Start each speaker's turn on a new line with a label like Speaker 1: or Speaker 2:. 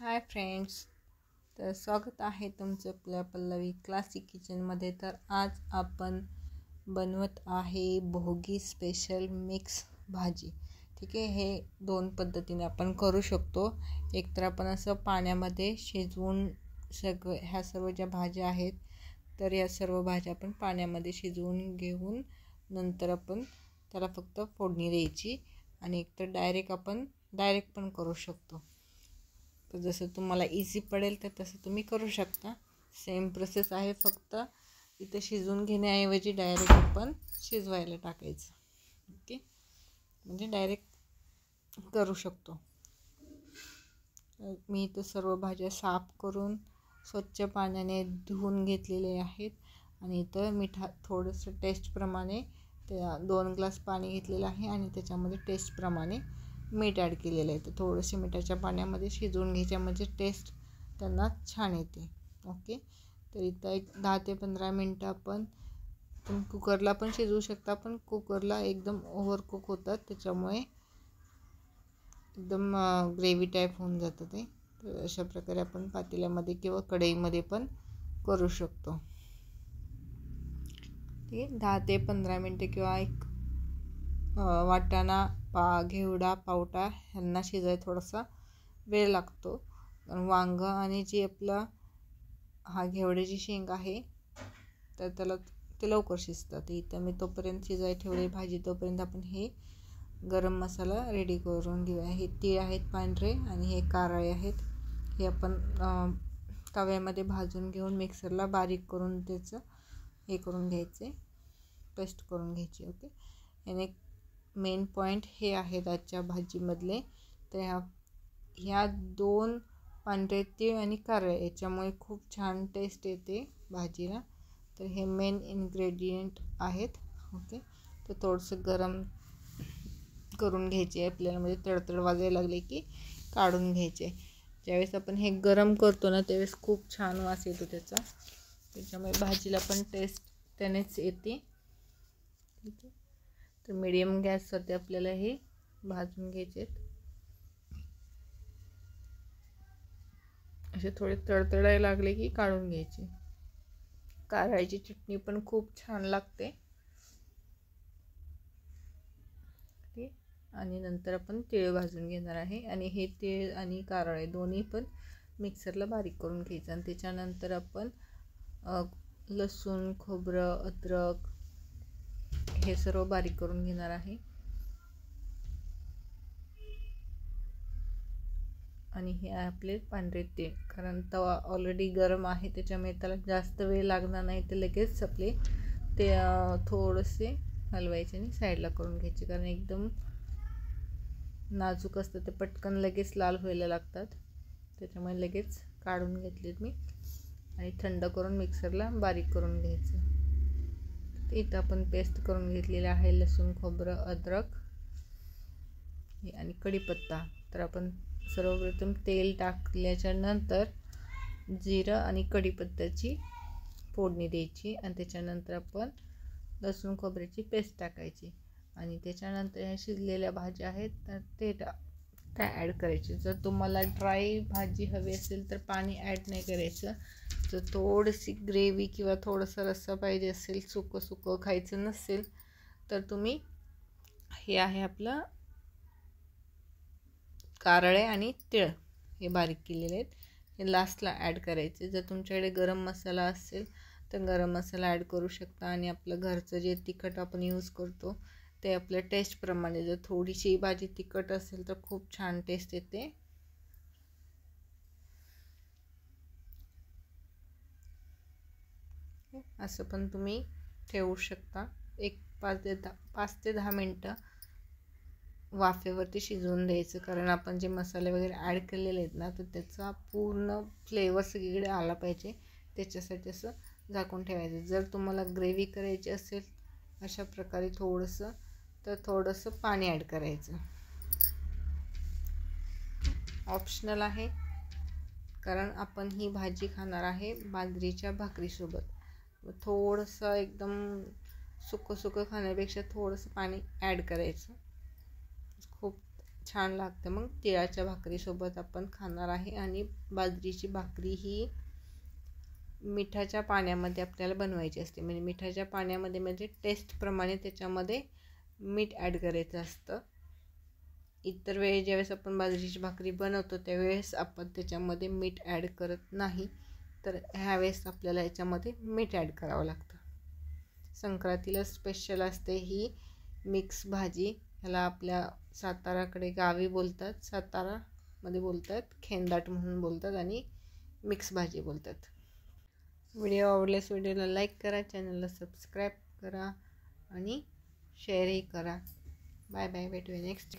Speaker 1: Hi friends, तर स्वागत आहे तुमचं आपल्या पल्लवी क्लासिक किचनमध्ये। तर आज आपण बनवत आहे भोगी स्पेशल मिक्स भाजी। ठीक आहे, हे दोन पद्धतीने आपण करू शकतो। एक तर आपण असं पाण्यामध्ये शिजवून ह्या सर्व ज्या भाज्या आहेत तर या सर्व भाज्या आपण पाण्यामध्ये शिजवून घेऊन नंतर आपण त्याला फक्त फोडणी द्यायची, आणि एक तर डायरेक्ट पण करू शकतो। तर जसं तुम्हाला इझी पडेल तर तसं तुम्ही करू शकता। सेम प्रोसेस आहे, फक्त इथे शिजवून घेण्याऐवजी डायरेक्ट आपण शिजवायला टाकायचं। ओके, म्हणजे डायरेक्ट करू शकतो। मी इथं सर्व भाज्या साफ करून स्वच्छ पाण्याने धुवून घेतलेले आहेत, आणि इथं थोडंसं टेस्टप्रमाणे 2 ग्लास पाणी घेतलेलं आहे, आणि त्याच्यामध्ये टेस्टप्रमाणे मीठ ॲड केलेलं आहे। तर थोडेसे मिठाच्या पाण्यामध्ये शिजवून घ्यायच्या, म्हणजे टेस्ट त्यांना छान येते। ओके, तर इथं एक 10 ते 15 मिनटं आपण कुकरला पण शिजवू शकता, पण कुकरला एकदम ओव्हर कुक होतात, त्याच्यामुळे एकदम ग्रेव्ही टाईप होऊन जातं ते। तर अशा प्रकारे आपण पातेल्यामध्ये किंवा कढईमध्ये पण करू शकतो। ठीक आहे, 10 ते 15 मिनटं किंवा एक वाटाणा घेवडा पावटा ह्यांना शिजायला थोडासा वेळ लागतो, कारण वांगं आणि जी आपला घेवड्याची शेंग आहे तर त्याला ते लवकर शिजतात। इथं मी तोपर्यंत शिजायला ठेवली भाजी, तोपर्यंत आपण हे गरम मसाला रेडी करून घेऊया। हे तीळ आहेत पांढरे आणि हे कारळे आहेत, हे आपण तव्यामध्ये भाजून घेऊन मिक्सरला बारीक करून त्याचं हे करून घ्यायचे, पेस्ट करून घ्यायची। ओके, याने मेन पॉईंट हे आहेत आजच्या भाजीमधले। तर ह्या 2 पांढरे तीळ आणि कारळे याच्यामुळे खूप छान टेस्ट येते भाजीला, तर हे मेन इन्ग्रेडियंट आहेत। ओके, तर थोडंसं गरम करून घ्यायचे आपल्याला, म्हणजे तडतड वाजायला लागले की काढून घ्यायचे। ज्यावेळेस आपण हे गरम करतो ना त्यावेळेस खूप छान वास येतो त्याचा, त्याच्यामुळे भाजीला पण टेस्ट त्यानेच येते। ठीक आहे, तर मीडियम गॅसवरती आपल्याला हे भाजून घ्यायचे, असे थोडे तडतडायला लागले की काढून घ्यायचे। कारळ्याची चटणी पण खूप छान लागते। ठीक, आणि नंतर आपण तीळ भाजून घेणार आहे, आणि हे तीळ आणि कारळे दोन्ही पण मिक्सरला बारीक करून घ्यायचं, आणि त्याच्यानंतर आपण लसूण खोबरं अद्रक हे सर्व बारीक करून घेणार आहे, आणि हे आपले पांढरे तीळ, कारण तवा ऑलरेडी गरम आहे त्याच्यामुळे त्याला जास्त वेळ लागणार नाही, तर लगेच आपले ते थोडेसे हलवायचे आणि साईडला करून घ्यायचे, कारण एकदम नाजूक असतं ते, पटकन लगेच लाल व्हायला लागतात, त्याच्यामुळे लगेच काढून घेतलेत मी, आणि थंड करून मिक्सरला बारीक करून घ्यायचं। इथं आपण पेस्ट करून घेतलेलं आहे लसूण खोबरं अद्रक आणि कढीपत्ता। तर आपण सर्वप्रथम तेल टाकल्याच्या नंतर जिरं आणि कढीपत्त्याची फोडणी द्यायची, आणि त्याच्यानंतर आपण लसूण खोबऱ्याची पेस्ट टाकायची, आणि त्याच्यानंतर ह्या शिजलेल्या भाज्या आहेत तर त्या ॲड करायची। जर तुम्हाला ड्राय भाजी हवी असेल तर पाणी ॲड नाही करायचं, जर थोडीशी ग्रेव्ही किंवा थोडंसं रस्सा पाहिजे असेल, सुकं खायचं नसेल तर तुम्ही हे आहे आपलं कारळे आणि तीळ हे बारीक केलेले आहेत, हे लास्टला ॲड करायचे। जर तुमच्याकडे गरम मसाला असेल तर गरम मसाला ॲड करू शकता, आणि आपलं घरचं जे तिखट आपण यूज करतो ते आपल्या टेस्टप्रमाणे। जर थोडीशी भाजी तिखट असेल तर खूप छान टेस्ट येते। असं पण तुम्ही ठेवू शकता, एक 5 ते 10 मिनटं वाफेवरती शिजवून द्यायचं, कारण आपण जे मसाले वगैरे ॲड केलेले आहेत ना तर त्याचा पूर्ण फ्लेवर सगळीकडे आला पाहिजे, त्याच्यासाठी असं झाकून ठेवायचं। जर तुम्हाला ग्रेव्ही करायची असेल अशा प्रकारे थोडंसं पाणी ॲड करायचं, ऑप्शनल आहे, कारण आपण ही भाजी खाणार आहे बाजरीच्या भाकरीसोबत। थोडंसं एकदम सुकं खाण्यापेक्षा थोडंसं पाणी ॲड करायचं, खूप छान लागते. मग तिळाच्या भाकरीसोबत आपण खाणार आहे. आणि बाजरीची भाकरी ही मिठाच्या पाण्यामध्ये आपल्याला बनवायची असते. म्हणजे मिठाच्या पाण्यामध्ये म्हणजे टेस्टप्रमाणे त्याच्यामध्ये मीठ ॲड करायचं असतं. इतर वेळी ज्यावेळेस आपण बाजरीची भाकरी बनवतो त्यावेळेस आपण त्याच्यामध्ये मीठ ॲड करत नाही, तर ह्यावेळेस आपल्याला याच्यामध्ये मीठ ॲड करावं लागतं. संक्रांतीला स्पेशल असते ही मिक्स भाजी. ह्याला आपल्या साताराकडे गावी बोलतात, सातारामध्ये बोलतात खेंदाट म्हणून बोलतात आणि मिक्स भाजी बोलतात. व्हिडिओ आवडल्यास व्हिडिओला लाईक करा, चॅनलला सबस्क्राईब करा आणि शेअरही करा. बाय बाय, भेटूया नेक्स्ट